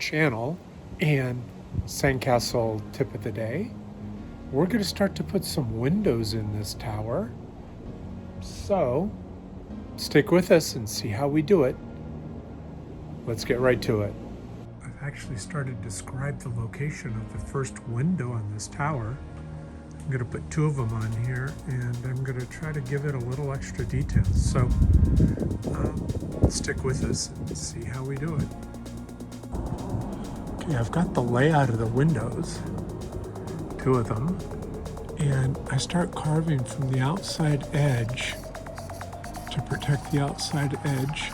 channel and Sandcastle tip of the day. We're going to start to put some windows in this tower. So stick with us and see how we do it. Let's get right to it. I've actually started to describe the location of the first window on this tower. I'm going to put 2 of them on here, and I'm going to try to give it a little extra detail. So stick with us and see how we do it. Okay, I've got the layout of the windows, 2 of them, and I start carving from the outside edge to protect the outside edge.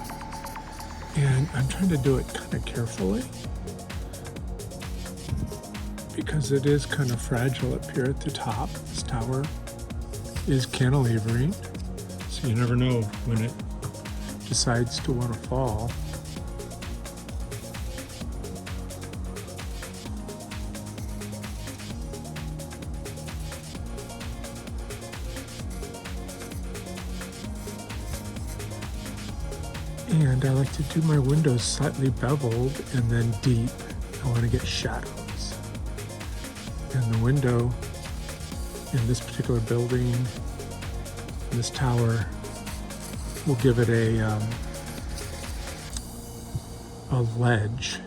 And I'm trying to do it kind of carefully because it is kind of fragile up here at the top. This tower is cantilevering, so you never know when it decides to want to fall. And I like to do my windows slightly beveled and then deep. I want to get shadows. And the window in this particular building, in this tower, will give it a ledge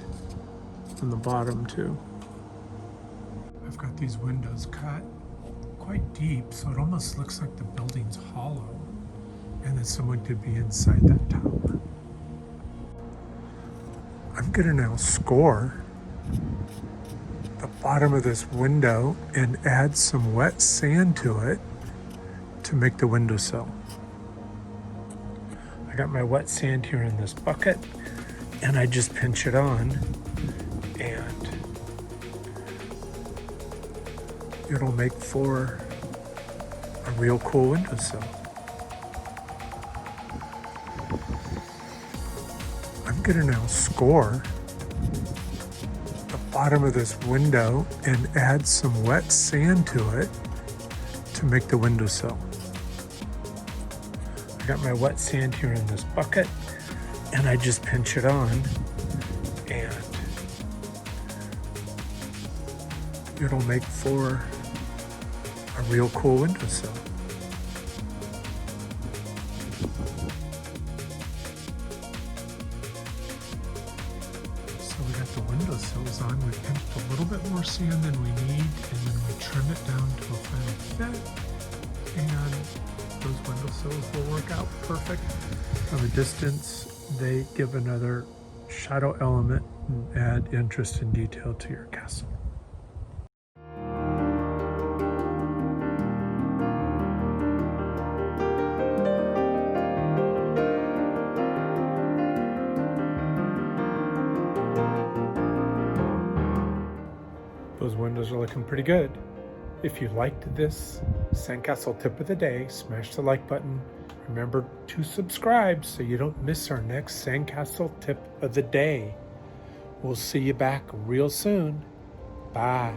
on the bottom too. I've got these windows cut quite deep, so it almost looks like the building's hollow, and that someone could be inside that tower. I'm gonna now score the bottom of this window and add some wet sand to it to make the windowsill. I got my wet sand here in this bucket, and I just pinch it on, and it'll make for a real cool windowsill. I'm gonna now score the bottom of this window and add some wet sand to it to make the windowsill. I got my wet sand here in this bucket, and I just pinch it on, and it'll make for a real cool windowsill. So we got the windowsills on. We pinched a little bit more sand than we need, and then we trim it down to a final fit, and those windowsills will work out perfect. From a distance, they give another shadow element and add interest and detail to your castle. Those windows are looking pretty good. If you liked this Sandcastle tip of the day, smash the like button. Remember to subscribe so you don't miss our next Sandcastle tip of the day. We'll see you back real soon. Bye.